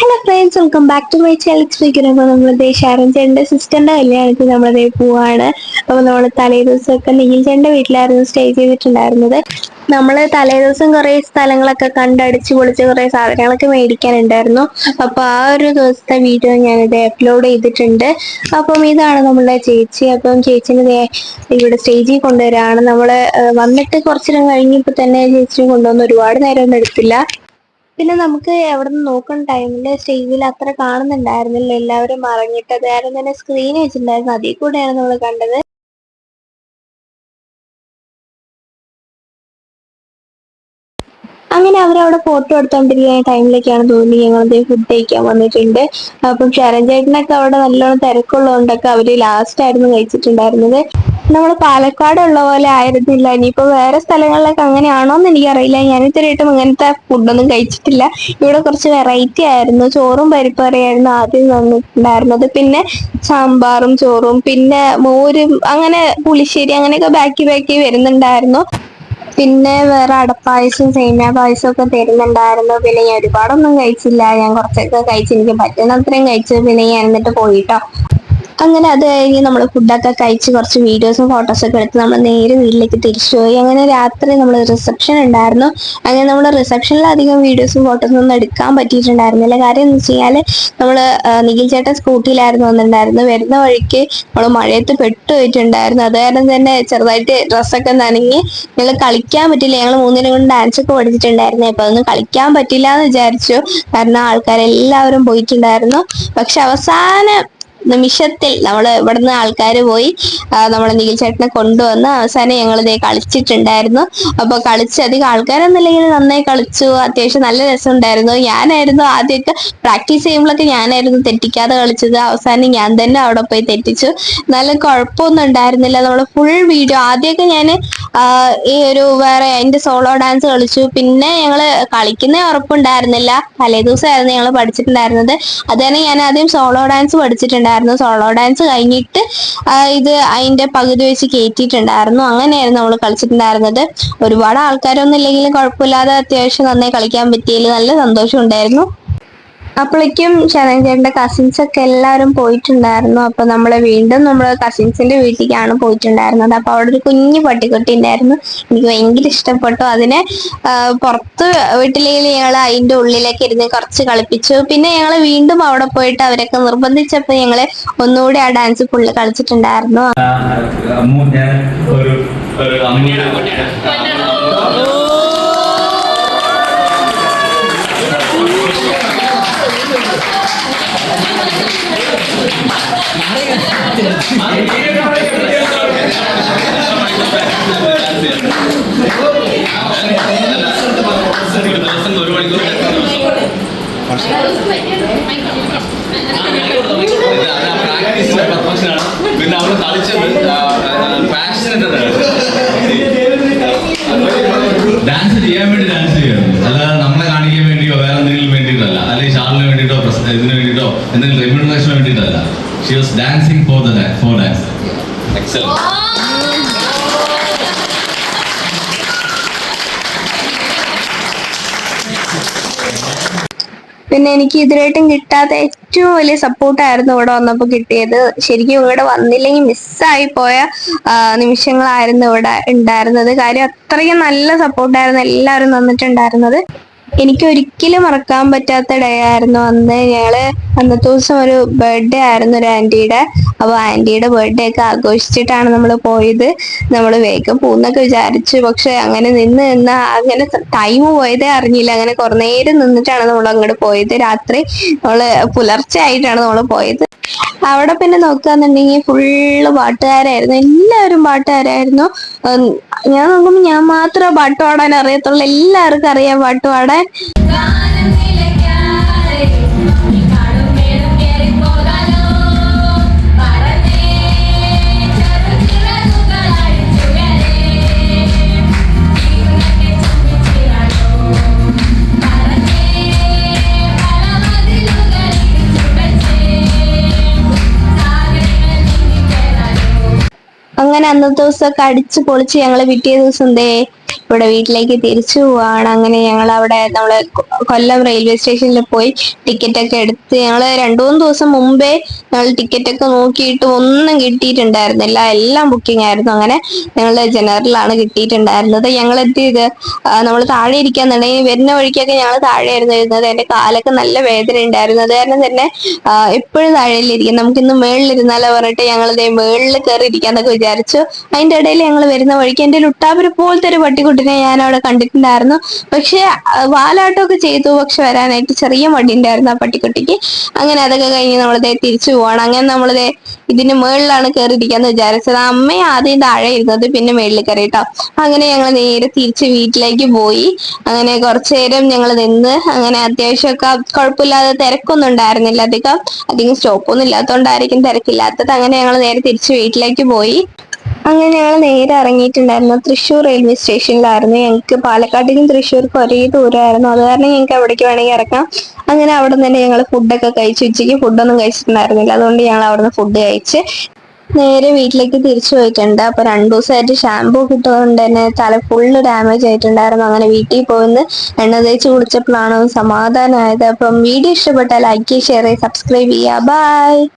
Hello friends, welcome back to my channel. സ്പീക്കറുമ്പോൾ നമ്മളത് ഷാരൻ ചേട്ടൻ്റെ സിസ്റ്ററിൻ്റെ കല്യാണത്തിന് നമ്മളത് പോവാണ്. അപ്പോൾ നമ്മൾ തലേ ദിവസമൊക്കെ നിഖിൽ ചേട്ടൻ്റെ വീട്ടിലായിരുന്നു സ്റ്റേ ചെയ്തിട്ടുണ്ടായിരുന്നത്. നമ്മൾ തലേ ദിവസം കുറേ സ്ഥലങ്ങളൊക്കെ കണ്ടടിച്ച് പൊളിച്ച് കുറേ സാധനങ്ങളൊക്കെ മേടിക്കാനുണ്ടായിരുന്നു. അപ്പോൾ ആ ഒരു ദിവസത്തെ വീഡിയോ ഞാനിത് അപ്ലോഡ് ചെയ്തിട്ടുണ്ട്. അപ്പം ഇതാണ് നമ്മളുടെ ചേച്ചി. അപ്പം ചേച്ചിനെ ഇവിടെ സ്റ്റേജിൽ കൊണ്ടുവരാണ്. നമ്മൾ വന്നിട്ട് കുറച്ച് നേരം കഴിഞ്ഞപ്പോൾ തന്നെ ചേച്ചിനെ കൊണ്ടുവന്ന് ഒരുപാട് നേരമൊന്നും എടുത്തില്ല. പിന്നെ നമുക്ക് എവിടെ നിന്ന് നോക്കുന്ന ടൈമിൽ സ്റ്റേജിൽ അത്ര കാണുന്നുണ്ടായിരുന്നില്ല, എല്ലാവരും മറഞ്ഞിട്ട് അത് കാരണം തന്നെ സ്ക്രീൻ വെച്ചിട്ടുണ്ടായിരുന്നു, അതിൽ കൂടെയാണ് നമ്മൾ കണ്ടത്. അങ്ങനെ അവരവിടെ ഫോട്ടോ എടുത്തോണ്ടിരിക്കുന്ന ടൈമിലേക്കാണ് തോന്നി ഞങ്ങളത് ഫുഡ് കഴിക്കാൻ വന്നിട്ടുണ്ട്. അപ്പം ശരൺ ചേട്ടനൊക്കെ അവിടെ നല്ലോണം തിരക്കുള്ളതുകൊണ്ടൊക്കെ അവര് ലാസ്റ്റ് ആയിരുന്നു കഴിച്ചിട്ടുണ്ടായിരുന്നത്. നമ്മൾ പാലക്കാടുള്ള പോലെ ആയിരുന്നില്ല. ഇനിയിപ്പോ വേറെ സ്ഥലങ്ങളിലൊക്കെ അങ്ങനെയാണോന്ന് എനിക്കറിയില്ല. ഞാൻ ഇതുവരെയായിട്ടും ഇങ്ങനത്തെ ഫുഡൊന്നും കഴിച്ചിട്ടില്ല. ഇവിടെ കുറച്ച് വെറൈറ്റി ആയിരുന്നു. ചോറും പരിപ്പ് കറിയായിരുന്നു ആദ്യം വന്നിട്ടുണ്ടായിരുന്നത്, പിന്നെ സാമ്പാറും ചോറും പിന്നെ മോരും അങ്ങനെ പുളിശ്ശേരി അങ്ങനെയൊക്കെ ബാക്കി വരുന്നുണ്ടായിരുന്നു. പിന്നെ വേറെ അടപ്പായസം സേമിയ പായസം ഒക്കെ തരുന്നുണ്ടായിരുന്നു. പിന്നെ ഞാൻ ഒരുപാടൊന്നും കഴിച്ചില്ല, ഞാൻ കുറച്ചൊക്കെ കഴിച്ച് എനിക്ക് പറ്റുന്ന അത്രയും കഴിച്ചു. പിന്നെ ഞാൻ എന്നിട്ട് പോയിട്ടോ. അങ്ങനെ അത് കഴിഞ്ഞ് നമ്മൾ ഫുഡൊക്കെ കഴിച്ച് കുറച്ച് വീഡിയോസും ഫോട്ടോസൊക്കെ എടുത്ത് നമ്മൾ നേരെ വീട്ടിലേക്ക് തിരിച്ചു പോയി. അങ്ങനെ രാത്രി നമ്മൾ റിസപ്ഷൻ ഉണ്ടായിരുന്നു. അങ്ങനെ നമ്മൾ റിസപ്ഷനിൽ അധികം വീഡിയോസും ഫോട്ടോസും ഒന്നും എടുക്കാൻ പറ്റിയിട്ടുണ്ടായിരുന്നില്ല. കാര്യം എന്ന് വെച്ച് കഴിഞ്ഞാൽ നമ്മൾ നിഖിൽ ചേട്ടൻ സ്കൂട്ടിയിലായിരുന്നു വന്നിട്ടുണ്ടായിരുന്നു. വരുന്ന വഴിക്ക് നമ്മൾ മഴയത്ത് പെട്ടുപോയിട്ടുണ്ടായിരുന്നു. അത് കാരണം തന്നെ ചെറുതായിട്ട് ഡ്രസ്സൊക്കെ നനഞ്ഞ് ഞങ്ങൾ കളിക്കാൻ പറ്റില്ല. ഞങ്ങൾ മൂന്നിനും കൊണ്ട് ഡാൻസ് ഒക്കെ പഠിച്ചിട്ടുണ്ടായിരുന്നു. അപ്പൊ അതൊന്നും കളിക്കാൻ പറ്റില്ല എന്ന് വിചാരിച്ചു, കാരണം ആൾക്കാരെല്ലാവരും പോയിട്ടുണ്ടായിരുന്നു. പക്ഷെ അവസാന നിമിഷത്തിൽ നമ്മൾ ഇവിടുന്ന് ആൾക്കാർ പോയി നമ്മളെ നിഖിൽ ചേട്ടനെ കൊണ്ടുവന്ന് അവസാനം ഞങ്ങൾ ഇതേ കളിച്ചിട്ടുണ്ടായിരുന്നു. അപ്പൊ കളിച്ച് അധികം ആൾക്കാരൊന്നും ഇല്ലെങ്കിൽ നന്നായി കളിച്ചു. അത്യാവശ്യം നല്ല രസമുണ്ടായിരുന്നു. ഞാനായിരുന്നു ആദ്യമൊക്കെ പ്രാക്ടീസ് ചെയ്യുമ്പോഴൊക്കെ ഞാനായിരുന്നു തെറ്റിക്കാതെ കളിച്ചത്. അവസാനം ഞാൻ തന്നെ അവിടെ പോയി തെറ്റിച്ചു. നല്ല കുഴപ്പമൊന്നും ഉണ്ടായിരുന്നില്ല. നമ്മൾ ഫുൾ വീഡിയോ ആദ്യമൊക്കെ ഞാൻ ഈ ഒരു വേറെ എൻ്റെ സോളോ ഡാൻസ് കളിച്ചു. പിന്നെ ഞങ്ങൾ കളിക്കുന്ന ഉറപ്പുണ്ടായിരുന്നില്ല, തലേ ദിവസമായിരുന്നു ഞങ്ങൾ പഠിച്ചിട്ടുണ്ടായിരുന്നത്. അത് തന്നെ ഞാൻ ആദ്യം സോളോ ഡാൻസ് പഠിച്ചിട്ടുണ്ടായിരുന്നു. സോളോ ഡാൻസ് കഴിഞ്ഞിട്ട് ഇത് അതിന്റെ പകുതി വെച്ച് കയറ്റിയിട്ടുണ്ടായിരുന്നു. അങ്ങനെയായിരുന്നു നമ്മൾ കളിച്ചിട്ടുണ്ടായിരുന്നത്. ഒരുപാട് ആൾക്കാരൊന്നും ഇല്ലെങ്കിലും കുഴപ്പമില്ലാതെ അത്യാവശ്യം നന്നായി കളിക്കാൻ പറ്റിയതിൽ നല്ല സന്തോഷം ഉണ്ടായിരുന്നു. അപ്പോഴേക്കും ശരൺ ചേട്ടൻ്റെ കസിൻസ് ഒക്കെ എല്ലാവരും പോയിട്ടുണ്ടായിരുന്നു. അപ്പൊ വീണ്ടും നമ്മള് കസിൻസിന്റെ വീട്ടിലേക്കാണ് പോയിട്ടുണ്ടായിരുന്നത്. അപ്പൊ അവിടെ ഒരു കുഞ്ഞു പട്ടിക്കുട്ടി ഉണ്ടായിരുന്നു. എനിക്ക് ഭയങ്കര ഇഷ്ടപ്പെട്ടു അതിനെ. പുറത്ത് വീട്ടിലേക്ക് ഞങ്ങൾ അതിന്റെ ഉള്ളിലേക്ക് ഇരുന്ന് കുറച്ച് കളിപ്പിച്ചു. പിന്നെ ഞങ്ങൾ വീണ്ടും അവിടെ പോയിട്ട് അവരൊക്കെ നിർബന്ധിച്ചപ്പോ ഞങ്ങള് ഒന്നുകൂടി ആ ഡാൻസ് ഫുള്ള് കളിച്ചിട്ടുണ്ടായിരുന്നു. പിന്നെ അവള് കളിച്ചത് ഡാൻസ് ചെയ്യാൻ വേണ്ടി ഡാൻസ് ചെയ്യുന്നു, അല്ലാതെ നമ്മളെ കാണിക്കാൻ വേണ്ടിയോ വേറെ എന്തെങ്കിലും വേണ്ടിയിട്ടല്ല, അല്ലെങ്കിൽ ഷാളിന് വേണ്ടിയിട്ടോ ഇതിന് വേണ്ടിയിട്ടോ എന്തെങ്കിലും റെമ്യൂണറേഷന് വേണ്ടിയിട്ടല്ല. She was dancing four dance. Excellent. പിന്നെ എനിക്ക് ഇതിലായിട്ടും കിട്ടാത്ത ഏറ്റവും വലിയ സപ്പോർട്ടായിരുന്നു ഇവിടെ വന്നപ്പോൾ കിട്ടിയത്. ശരിക്കും ഇവിടെ വന്നില്ലെങ്കിൽ മിസ്സായി പോയ നിമിഷങ്ങളായിരുന്നു ഇവിടെ ഉണ്ടായിരുന്നത്. കാര്യം അത്രയും നല്ല സപ്പോർട്ടായിരുന്നു എല്ലാവരും തന്നിട്ടുണ്ടായിരുന്നത്. എനിക്ക് ഒരിക്കലും മറക്കാൻ പറ്റാത്ത ഡേ ആയിരുന്നു അന്ന്. ഞങ്ങള് അന്നത്തെ ദിവസം ഒരു ബർത്ത്ഡേ ആയിരുന്നു ഒരു ആന്റിയുടെ. അപ്പൊ ആന്റിയുടെ ബർത്ത്ഡേ ഒക്കെ ആഘോഷിച്ചിട്ടാണ് നമ്മൾ പോയത്. നമ്മൾ വേഗം പോകുന്നൊക്കെ വിചാരിച്ചു, പക്ഷെ അങ്ങനെ നിന്ന് അങ്ങനെ ടൈം പോയതേ അറിഞ്ഞില്ല. അങ്ങനെ കുറെ നേരം നിന്നിട്ടാണ് നമ്മൾ അങ്ങോട്ട് പോയത്. രാത്രി നമ്മള് പുലർച്ചെ ആയിട്ടാണ് നമ്മൾ പോയത്. അവിടെ പിന്നെ നോക്കുകയാണെന്നുണ്ടെങ്കിൽ ഫുള്ള് പാട്ടുകാരായിരുന്നു, എല്ലാവരും പാട്ടുകാരായിരുന്നു. ഞാൻ നോക്കുമ്പോൾ ഞാൻ മാത്രമേ പാട്ട് പാടാൻ അറിയത്തുള്ളൂ, എല്ലാവർക്കും അറിയാം പാട്ട് പാടാൻ. അങ്ങനെ അന്നത്തെ ദിവസമൊക്കെ അടിച്ച് പൊളിച്ച് ഞങ്ങൾ പിറ്റേ ദിവസം ഇവിടെ വീട്ടിലേക്ക് തിരിച്ചു പോവാണ്. അങ്ങനെ ഞങ്ങൾ അവിടെ കൊല്ലം റെയിൽവേ സ്റ്റേഷനിൽ പോയി ടിക്കറ്റ് ഒക്കെ എടുത്ത് ഞങ്ങൾ 2-3 ദിവസം മുമ്പേ ഞങ്ങൾ ടിക്കറ്റ് ഒക്കെ നോക്കിയിട്ട് ഒന്നും കിട്ടിയിട്ടുണ്ടായിരുന്നില്ല, എല്ലാം ബുക്കിംഗ് ആയിരുന്നു. അങ്ങനെ ഞങ്ങൾ ജനറലാണ് കിട്ടിയിട്ടുണ്ടായിരുന്നത്. ഞങ്ങൾ എന്ത് ചെയ്ത് നമ്മൾ താഴെ ഇരിക്കാന്നുണ്ടെങ്കിൽ വരുന്ന വഴിക്കൊക്കെ ഞങ്ങൾ താഴെയായിരുന്നു ഇരുന്നത്. എന്റെ കാലൊക്കെ നല്ല വേദന ഉണ്ടായിരുന്നു. അത് കാരണം തന്നെ എപ്പോഴും താഴെയിലിരിക്കും, നമുക്കിന്ന് മേളിലിരുന്നാലോ പറഞ്ഞിട്ട് ഞങ്ങൾ ഇതേ മേളിൽ കയറി ഇരിക്കാന്നൊക്കെ വിചാരിച്ചു. അതിന്റെ ഇടയിൽ ഞങ്ങൾ വരുന്ന വഴിക്ക് എന്റെ ലുട്ടാപ്പിനെ പോലത്തെ ഒരു പട്ടിക്കുട്ടിനെ ഞാൻ അവിടെ കണ്ടിട്ടുണ്ടായിരുന്നു. പക്ഷെ വാലാട്ടമൊക്കെ ചെയ്തു, പക്ഷെ വരാനായിട്ട് ചെറിയ മടി ഉണ്ടായിരുന്നു ആ പട്ടിക്കുട്ടിക്ക്. അങ്ങനെ അതൊക്കെ കഴിഞ്ഞ് നമ്മളിതേ തിരിച്ചു പോവാണ്. അങ്ങനെ നമ്മളിതേ ഇതിന് മേളിലാണ് കയറിയിരിക്കാന്ന് വിചാരിച്ചത്. അമ്മയും ആദ്യം താഴെ ഇരുന്നത്, പിന്നെ മേളിൽ കയറിയിട്ടോ. അങ്ങനെ ഞങ്ങൾ നേരെ തിരിച്ച് വീട്ടിലേക്ക് പോയി. അങ്ങനെ കുറച്ചു നേരം ഞങ്ങൾ നിന്ന്, അങ്ങനെ അത്യാവശ്യമൊക്കെ കുഴപ്പമില്ലാതെ തിരക്കൊന്നും ഉണ്ടായിരുന്നില്ല, അധികം സ്റ്റോപ്പൊന്നും ഇല്ലാത്തതുകൊണ്ടായിരിക്കും തിരക്കില്ലാത്തത്. അങ്ങനെ ഞങ്ങൾ നേരെ തിരിച്ച് വീട്ടിലേക്ക് പോയി. അങ്ങനെ ഞങ്ങൾ നേരെ ഇറങ്ങിയിട്ടുണ്ടായിരുന്നു തൃശ്ശൂർ റെയിൽവേ സ്റ്റേഷനിലായിരുന്നു. ഞങ്ങൾക്ക് പാലക്കാട്ടിനും തൃശ്ശൂർക്കും ഒരേ ദൂരമായിരുന്നു, അത് കാരണം ഞങ്ങൾക്ക് എവിടേക്ക് വേണമെങ്കിൽ ഇറക്കാം. അങ്ങനെ അവിടെ നിന്ന് തന്നെ ഞങ്ങൾ ഫുഡൊക്കെ കഴിച്ചു. ഉച്ചയ്ക്ക് ഫുഡൊന്നും കഴിച്ചിട്ടുണ്ടായിരുന്നില്ല, അതുകൊണ്ട് ഞങ്ങൾ അവിടുന്ന് ഫുഡ് കഴിച്ച് നേരെ വീട്ടിലേക്ക് തിരിച്ചു പോയിട്ടുണ്ട്. അപ്പൊ 2 ദിവസമായിട്ട് ഷാമ്പൂ കിട്ടുന്നതുകൊണ്ട് തന്നെ തല ഫുള്ള് ഡാമേജ് ആയിട്ടുണ്ടായിരുന്നു. അങ്ങനെ വീട്ടിൽ പോയിന്ന് എണ്ണ തേച്ച് കുളിച്ചപ്പോഴാണ് സമാധാനമായത്. അപ്പം വീഡിയോ ഇഷ്ടപ്പെട്ടാൽ ലൈക്ക്, ഷെയർ, സബ്സ്ക്രൈബ് ചെയ്യുക. ബൈ.